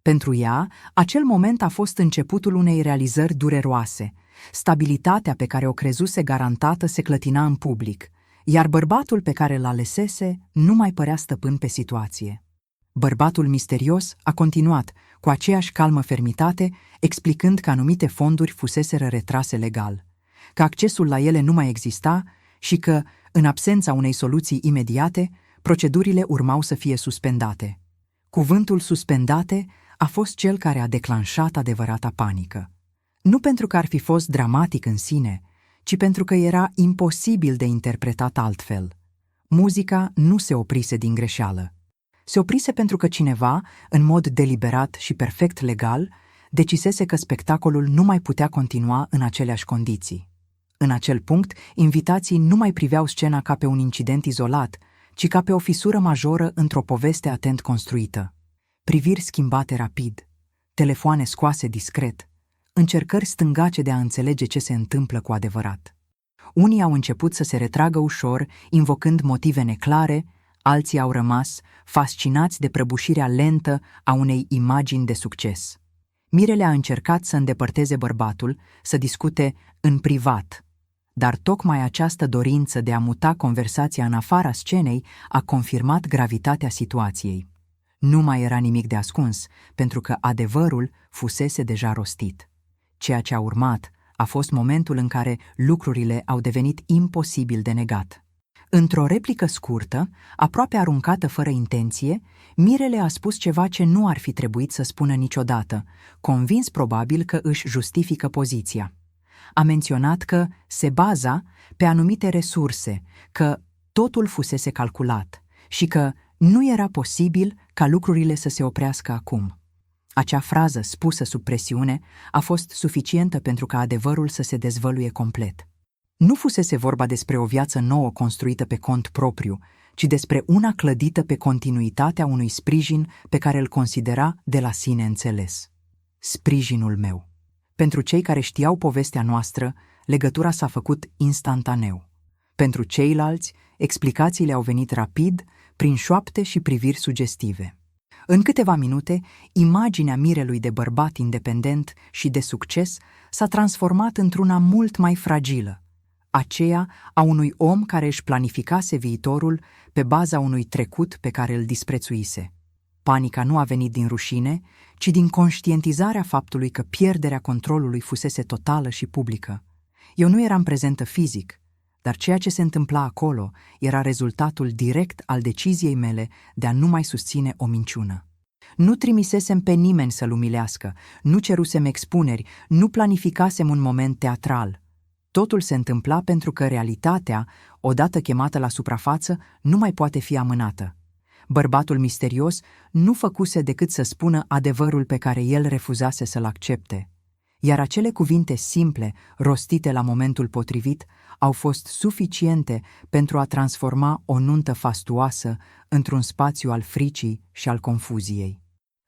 Pentru ea, acel moment a fost începutul unei realizări dureroase. Stabilitatea pe care o crezuse garantată se clătina în public, iar bărbatul pe care l alesese nu mai părea stăpân pe situație. Bărbatul misterios a continuat, cu aceeași calmă fermitate, explicând că anumite fonduri fuseseră retrase legal, că accesul la ele nu mai exista și că, în absența unei soluții imediate, procedurile urmau să fie suspendate. Cuvântul suspendate a fost cel care a declanșat adevărata panică. Nu pentru că ar fi fost dramatic în sine, ci pentru că era imposibil de interpretat altfel. Muzica nu se oprise din greșeală. Se oprise pentru că cineva, în mod deliberat și perfect legal, decisese că spectacolul nu mai putea continua în aceleași condiții. În acel punct, invitații nu mai priveau scena ca pe un incident izolat, ci ca pe o fisură majoră într-o poveste atent construită. Priviri schimbate rapid, telefoane scoase discret, încercări stângace de a înțelege ce se întâmplă cu adevărat. Unii au început să se retragă ușor, invocând motive neclare, alții au rămas fascinați de prăbușirea lentă a unei imagini de succes. Mirele a încercat să îndepărteze bărbatul, să discute în privat, dar tocmai această dorință de a muta conversația în afara scenei a confirmat gravitatea situației. Nu mai era nimic de ascuns, pentru că adevărul fusese deja rostit. Ceea ce a urmat a fost momentul în care lucrurile au devenit imposibil de negat. Într-o replică scurtă, aproape aruncată fără intenție, mirele a spus ceva ce nu ar fi trebuit să spună niciodată, convins probabil că își justifică poziția. A menționat că se baza pe anumite resurse, că totul fusese calculat și că nu era posibil ca lucrurile să se oprească acum. Acea frază spusă sub presiune a fost suficientă pentru ca adevărul să se dezvăluie complet. Nu fusese vorba despre o viață nouă construită pe cont propriu, ci despre una clădită pe continuitatea unui sprijin pe care îl considera de la sine înțeles. Sprijinul meu. Pentru cei care știau povestea noastră, legătura s-a făcut instantaneu. Pentru ceilalți, explicațiile au venit rapid, prin șoapte și priviri sugestive. În câteva minute, imaginea mirelui de bărbat independent și de succes s-a transformat într-una mult mai fragilă, aceea a unui om care își planificase viitorul pe baza unui trecut pe care îl disprețuise. Panica nu a venit din rușine, ci din conștientizarea faptului că pierderea controlului fusese totală și publică. Eu nu eram prezentă fizic, dar ceea ce se întâmpla acolo era rezultatul direct al deciziei mele de a nu mai susține o minciună. Nu trimisesem pe nimeni să-l umilească, nu cerusem expuneri, nu planificasem un moment teatral. Totul se întâmpla pentru că realitatea, odată chemată la suprafață, nu mai poate fi amânată. Bărbatul misterios nu făcuse decât să spună adevărul pe care el refuzase să-l accepte. Iar acele cuvinte simple, rostite la momentul potrivit, au fost suficiente pentru a transforma o nuntă fastuoasă într-un spațiu al fricii și al confuziei.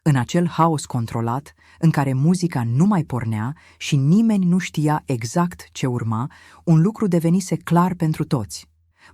În acel haos controlat, în care muzica nu mai pornea și nimeni nu știa exact ce urma, un lucru devenise clar pentru toți.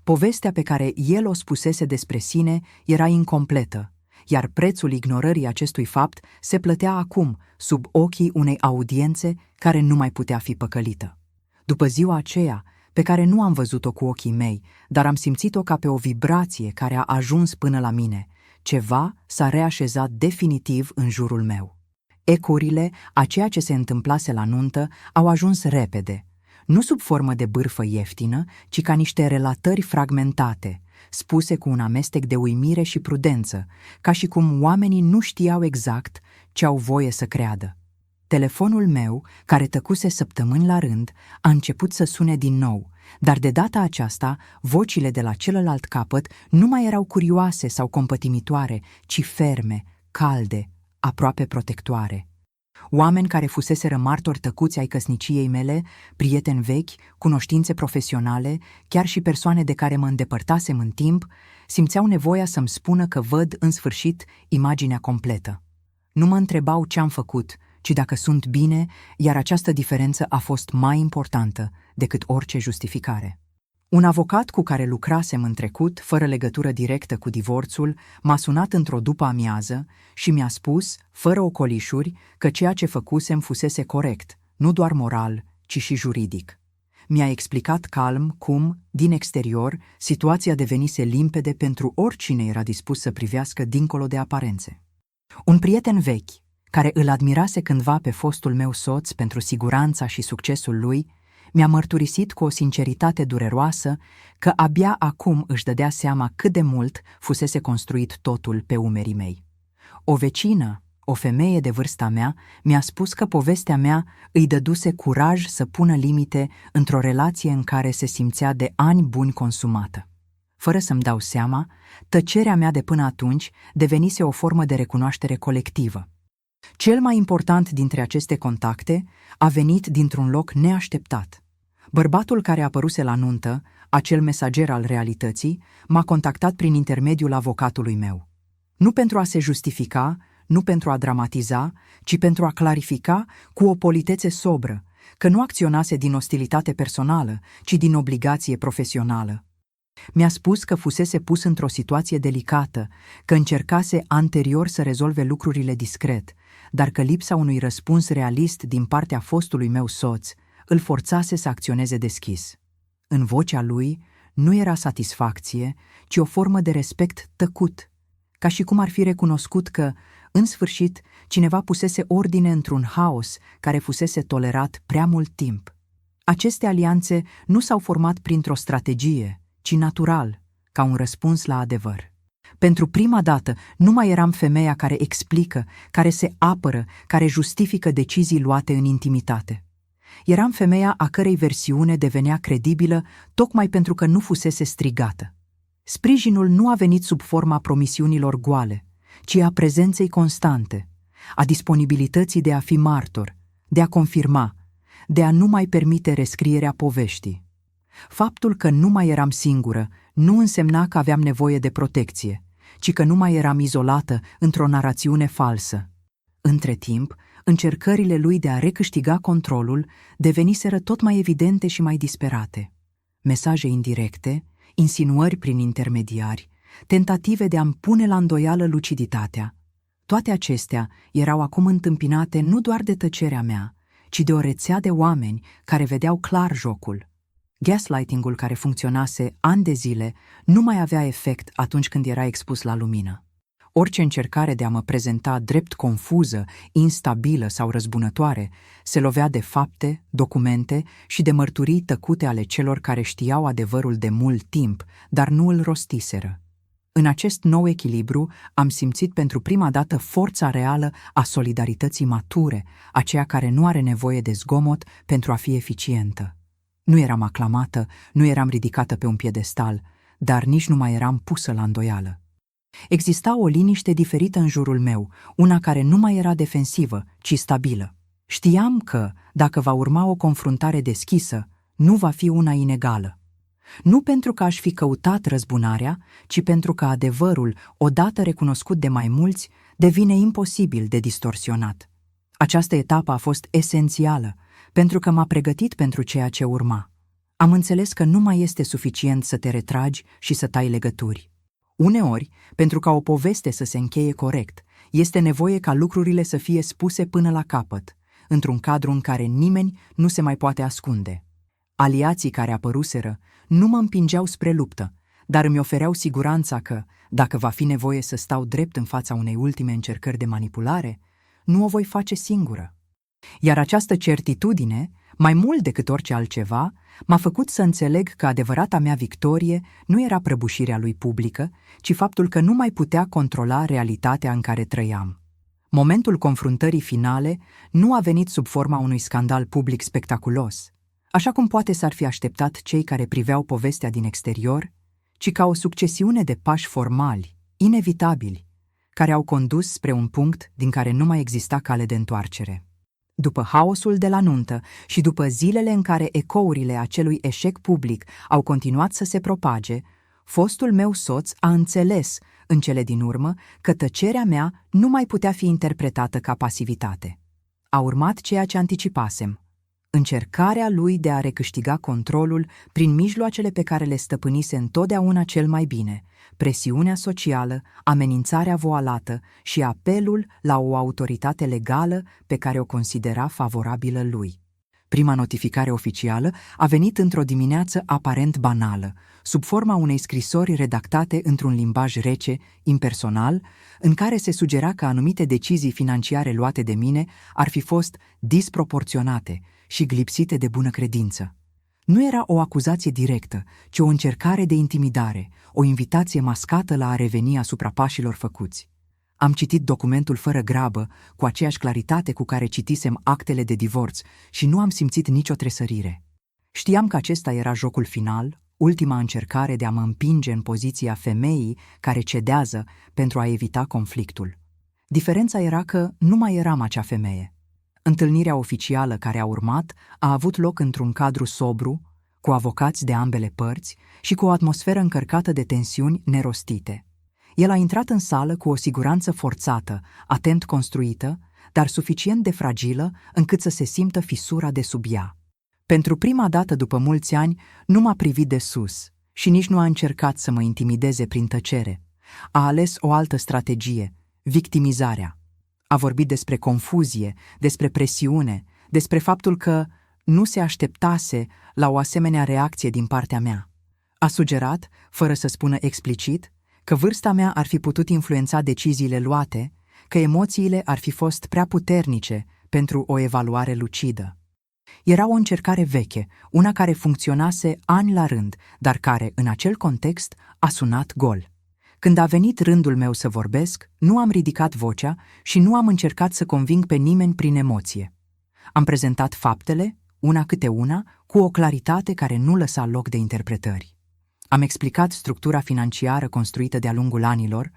Povestea pe care el o spusese despre sine era incompletă, iar prețul ignorării acestui fapt se plătea acum, sub ochii unei audiențe care nu mai putea fi păcălită. După ziua aceea, pe care nu am văzut-o cu ochii mei, dar am simțit-o ca pe o vibrație care a ajuns până la mine, ceva s-a reașezat definitiv în jurul meu. Ecurile a ceea ce se întâmplase la nuntă au ajuns repede, nu sub formă de bârfă ieftină, ci ca niște relatări fragmentate, spuse cu un amestec de uimire și prudență, ca și cum oamenii nu știau exact ce au voie să creadă. Telefonul meu, care tăcuse săptămâni la rând, a început să sune din nou, dar de data aceasta, vocile de la celălalt capăt nu mai erau curioase sau compătimitoare, ci ferme, calde, aproape protectoare. Oameni care fuseseră martori tăcuți ai căsniciei mele, prieteni vechi, cunoștințe profesionale, chiar și persoane de care mă îndepărtasem în timp, simțeau nevoia să-mi spună că văd în sfârșit imaginea completă. Nu mă întrebau ce am făcut, ci dacă sunt bine, iar această diferență a fost mai importantă decât orice justificare. Un avocat cu care lucrasem în trecut, fără legătură directă cu divorțul, m-a sunat într-o după-amiază și mi-a spus, fără ocolișuri, că ceea ce făcusem fusese corect, nu doar moral, ci și juridic. Mi-a explicat calm cum, din exterior, situația devenise limpede pentru oricine era dispus să privească dincolo de aparențe. Un prieten vechi, care îl admirase cândva pe fostul meu soț pentru siguranța și succesul lui, mi-a mărturisit cu o sinceritate dureroasă că abia acum își dădea seama cât de mult fusese construit totul pe umerii mei. O vecină, o femeie de vârsta mea, mi-a spus că povestea mea îi dăduse curaj să pună limite într-o relație în care se simțea de ani buni consumată. Fără să-mi dau seama, tăcerea mea de până atunci devenise o formă de recunoaștere colectivă. Cel mai important dintre aceste contacte a venit dintr-un loc neașteptat. Bărbatul care apăruse la nuntă, acel mesager al realității, m-a contactat prin intermediul avocatului meu. Nu pentru a se justifica, nu pentru a dramatiza, ci pentru a clarifica cu o politețe sobră că nu acționase din ostilitate personală, ci din obligație profesională. Mi-a spus că fusese pus într-o situație delicată, că încercase anterior să rezolve lucrurile discret, dar că lipsa unui răspuns realist din partea fostului meu soț îl forțase să acționeze deschis. În vocea lui nu era satisfacție, ci o formă de respect tăcut, ca și cum ar fi recunoscut că, în sfârșit, cineva pusese ordine într-un haos care fusese tolerat prea mult timp. Aceste alianțe nu s-au format printr-o strategie, ci natural, ca un răspuns la adevăr. Pentru prima dată nu mai eram femeia care explică, care se apără, care justifică decizii luate în intimitate. Eram femeia a cărei versiune devenea credibilă tocmai pentru că nu fusese strigată. Sprijinul nu a venit sub forma promisiunilor goale, ci a prezenței constante, a disponibilității de a fi martor, de a confirma, de a nu mai permite rescrierea poveștii. Faptul că nu mai eram singură nu însemna că aveam nevoie de protecție, ci că nu mai eram izolată într-o narațiune falsă. Între timp, încercările lui de a recâștiga controlul deveniseră tot mai evidente și mai disperate. Mesaje indirecte, insinuări prin intermediari, tentative de a-mi pune la îndoială luciditatea. Toate acestea erau acum întâmpinate nu doar de tăcerea mea, ci de o rețea de oameni care vedeau clar jocul. Gaslighting-ul care funcționase ani de zile nu mai avea efect atunci când era expus la lumină. Orice încercare de a mă prezenta drept confuză, instabilă sau răzbunătoare se lovea de fapte, documente și de mărturii tăcute ale celor care știau adevărul de mult timp, dar nu îl rostiseră. În acest nou echilibru am simțit pentru prima dată forța reală a solidarității mature, aceea care nu are nevoie de zgomot pentru a fi eficientă. Nu eram aclamată, nu eram ridicată pe un piedestal, dar nici nu mai eram pusă la îndoială. Exista o liniște diferită în jurul meu, una care nu mai era defensivă, ci stabilă. Știam că, dacă va urma o confruntare deschisă, nu va fi una inegală. Nu pentru că aș fi căutat răzbunarea, ci pentru că adevărul, odată recunoscut de mai mulți, devine imposibil de distorsionat. Această etapă a fost esențială, pentru că m-a pregătit pentru ceea ce urma. Am înțeles că nu mai este suficient să te retragi și să tai legături. Uneori, pentru ca o poveste să se încheie corect, este nevoie ca lucrurile să fie spuse până la capăt, într-un cadru în care nimeni nu se mai poate ascunde. Aliații care apăruseră nu mă împingeau spre luptă, dar îmi ofereau siguranța că, dacă va fi nevoie să stau drept în fața unei ultime încercări de manipulare, nu o voi face singură. Iar această certitudine, mai mult decât orice altceva, m-a făcut să înțeleg că adevărata mea victorie nu era prăbușirea lui publică, ci faptul că nu mai putea controla realitatea în care trăiam. Momentul confruntării finale nu a venit sub forma unui scandal public spectaculos, așa cum poate s-ar fi așteptat cei care priveau povestea din exterior, ci ca o succesiune de pași formali, inevitabili, care au condus spre un punct din care nu mai exista cale de întoarcere. După haosul de la nuntă și după zilele în care ecourile acelui eșec public au continuat să se propage, fostul meu soț a înțeles, în cele din urmă, că tăcerea mea nu mai putea fi interpretată ca pasivitate. A urmat ceea ce anticipasem: încercarea lui de a recâștiga controlul prin mijloacele pe care le stăpânise întotdeauna cel mai bine, presiunea socială, amenințarea voalată și apelul la o autoritate legală pe care o considera favorabilă lui. Prima notificare oficială a venit într-o dimineață aparent banală, sub forma unei scrisori redactate într-un limbaj rece, impersonal, în care se sugera că anumite decizii financiare luate de mine ar fi fost disproporționate și glipsite de bună credință. Nu era o acuzație directă, ci o încercare de intimidare, o invitație mascată la a reveni asupra pașilor făcuți. Am citit documentul fără grabă, cu aceeași claritate cu care citisem actele de divorț și nu am simțit nicio tresărire. Știam că acesta era jocul final, ultima încercare de a mă împinge în poziția femeii care cedează pentru a evita conflictul. Diferența era că nu mai eram acea femeie. Întâlnirea oficială care a urmat a avut loc într-un cadru sobru, cu avocați de ambele părți și cu o atmosferă încărcată de tensiuni nerostite. El a intrat în sală cu o siguranță forțată, atent construită, dar suficient de fragilă încât să se simtă fisura de sub ea. Pentru prima dată după mulți ani, nu m-a privit de sus și nici nu a încercat să mă intimideze prin tăcere. A ales o altă strategie: victimizarea. A vorbit despre confuzie, despre presiune, despre faptul că nu se așteptase la o asemenea reacție din partea mea. A sugerat, fără să spună explicit, că vârsta mea ar fi putut influența deciziile luate, că emoțiile ar fi fost prea puternice pentru o evaluare lucidă. Era o încercare veche, una care funcționase ani la rând, dar care, în acel context, a sunat gol. Când a venit rândul meu să vorbesc, nu am ridicat vocea și nu am încercat să conving pe nimeni prin emoție. Am prezentat faptele, una câte una, cu o claritate care nu lăsa loc de interpretări. Am explicat structura financiară construită de-a lungul anilor,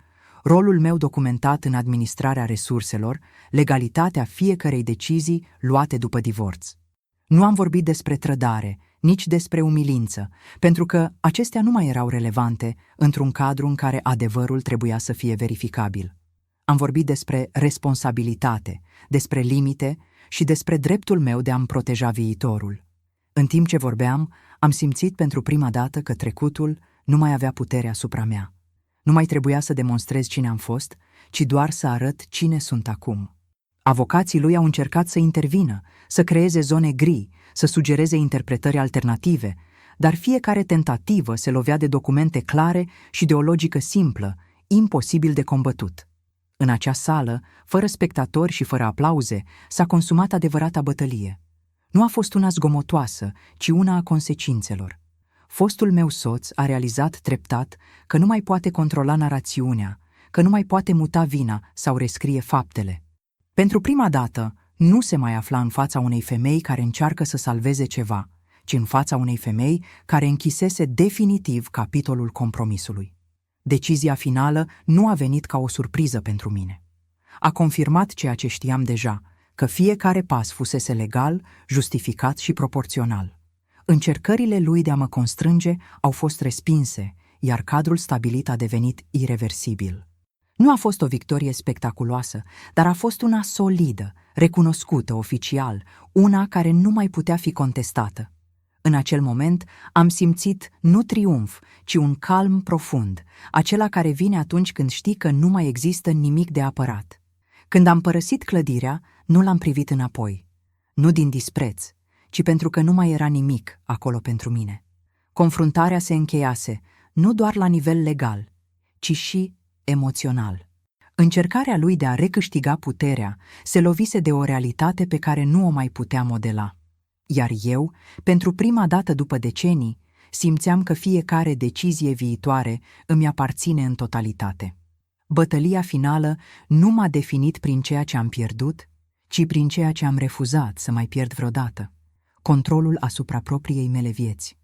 rolul meu documentat în administrarea resurselor, legalitatea fiecărei decizii luate după divorț. Nu am vorbit despre trădare, nici despre umilință, pentru că acestea nu mai erau relevante într-un cadru în care adevărul trebuia să fie verificabil. Am vorbit despre responsabilitate, despre limite și despre dreptul meu de a-mi proteja viitorul. În timp ce vorbeam, am simțit pentru prima dată că trecutul nu mai avea putere asupra mea. Nu mai trebuia să demonstrez cine am fost, ci doar să arăt cine sunt acum. Avocații lui au încercat să intervină, să creeze zone gri, să sugereze interpretări alternative, dar fiecare tentativă se lovea de documente clare și de o logică simplă, imposibil de combătut. În acea sală, fără spectatori și fără aplauze, s-a consumat adevărata bătălie. Nu a fost una zgomotoasă, ci una a consecințelor. Fostul meu soț a realizat treptat că nu mai poate controla narațiunea, că nu mai poate muta vina sau rescrie faptele. Pentru prima dată, nu se mai afla în fața unei femei care încearcă să salveze ceva, ci în fața unei femei care închisese definitiv capitolul compromisului. Decizia finală nu a venit ca o surpriză pentru mine. A confirmat ceea ce știam deja, că fiecare pas fusese legal, justificat și proporțional. Încercările lui de a mă constrânge au fost respinse, iar cadrul stabilit a devenit ireversibil. Nu a fost o victorie spectaculoasă, dar a fost una solidă, recunoscută oficial, una care nu mai putea fi contestată. În acel moment am simțit nu triumf, ci un calm profund, acela care vine atunci când știi că nu mai există nimic de apărat. Când am părăsit clădirea, nu l-am privit înapoi, nu din dispreț, ci pentru că nu mai era nimic acolo pentru mine. Confruntarea se încheiase, nu doar la nivel legal, ci și emoțional. Încercarea lui de a recâștiga puterea se lovise de o realitate pe care nu o mai putea modela. Iar eu, pentru prima dată după decenii, simțeam că fiecare decizie viitoare îmi aparține în totalitate. Bătălia finală nu m-a definit prin ceea ce am pierdut, ci prin ceea ce am refuzat să mai pierd vreodată: controlul asupra propriei mele vieți.